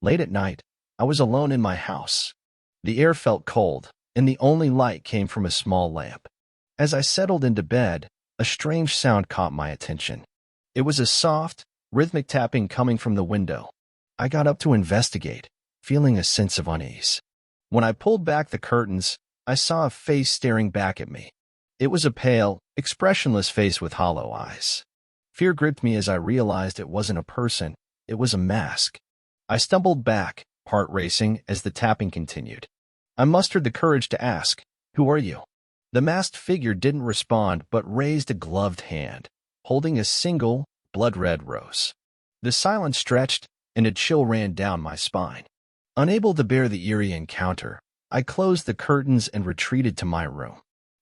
Late at night, I was alone in my house. The air felt cold, and the only light came from a small lamp. As I settled into bed, a strange sound caught my attention. It was a soft, rhythmic tapping coming from the window. I got up to investigate, feeling a sense of unease. When I pulled back the curtains, I saw a face staring back at me. It was a pale, expressionless face with hollow eyes. Fear gripped me as I realized it wasn't a person, it was a mask. I stumbled back, heart racing, as the tapping continued. I mustered the courage to ask, "Who are you?" The masked figure didn't respond but raised a gloved hand, holding a single, blood-red rose. The silence stretched, and a chill ran down my spine. Unable to bear the eerie encounter, I closed the curtains and retreated to my room.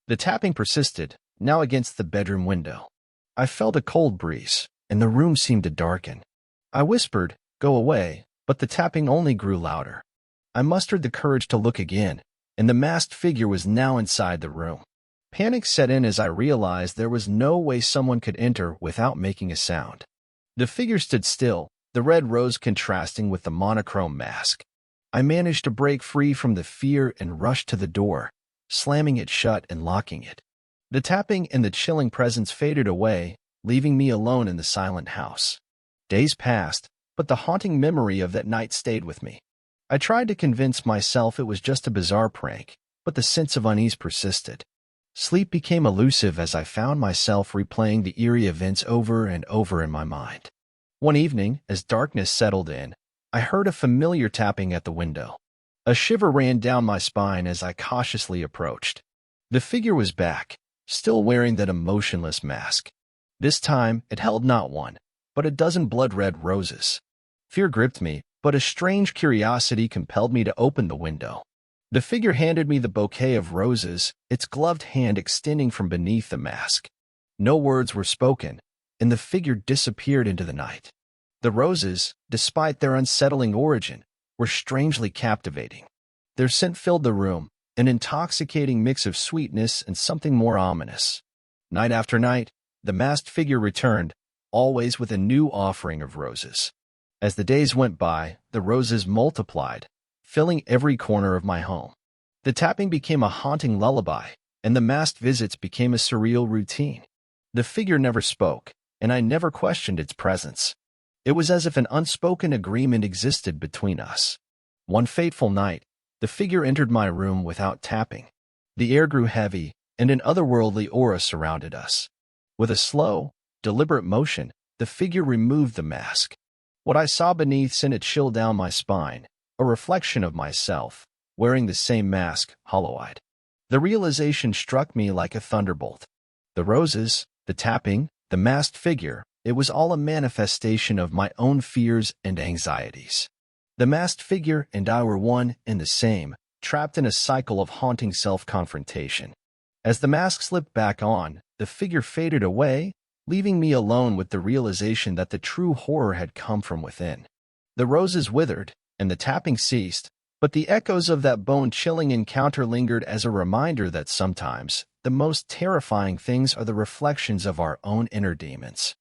The tapping persisted, now against the bedroom window. I felt a cold breeze, and the room seemed to darken. I whispered, "Go away," but the tapping only grew louder. I mustered the courage to look again, and the masked figure was now inside the room. Panic set in as I realized there was no way someone could enter without making a sound. The figure stood still, the red rose contrasting with the monochrome mask. I managed to break free from the fear and rushed to the door, slamming it shut and locking it. The tapping and the chilling presence faded away, leaving me alone in the silent house. Days passed, but the haunting memory of that night stayed with me. I tried to convince myself it was just a bizarre prank, but the sense of unease persisted. Sleep became elusive as I found myself replaying the eerie events over and over in my mind. One evening, as darkness settled in, I heard a familiar tapping at the window. A shiver ran down my spine as I cautiously approached. The figure was back, still wearing that emotionless mask. This time, it held not one, but a dozen blood-red roses. Fear gripped me, but a strange curiosity compelled me to open the window. The figure handed me the bouquet of roses, its gloved hand extending from beneath the mask. No words were spoken, and the figure disappeared into the night. The roses, despite their unsettling origin, were strangely captivating. Their scent filled the room, an intoxicating mix of sweetness and something more ominous. Night after night, the masked figure returned, always with a new offering of roses. As the days went by, the roses multiplied, filling every corner of my home. The tapping became a haunting lullaby, and the masked visits became a surreal routine. The figure never spoke, and I never questioned its presence. It was as if an unspoken agreement existed between us. One fateful night, the figure entered my room without tapping. The air grew heavy, and an otherworldly aura surrounded us. With a slow, deliberate motion, the figure removed the mask. What I saw beneath sent a chill down my spine, a reflection of myself, wearing the same mask, hollow-eyed. The realization struck me like a thunderbolt. The roses, the tapping, the masked figure, it was all a manifestation of my own fears and anxieties. The masked figure and I were one and the same, trapped in a cycle of haunting self-confrontation. As the mask slipped back on, the figure faded away, leaving me alone with the realization that the true horror had come from within. The roses withered, and the tapping ceased, but the echoes of that bone-chilling encounter lingered as a reminder that sometimes the most terrifying things are the reflections of our own inner demons.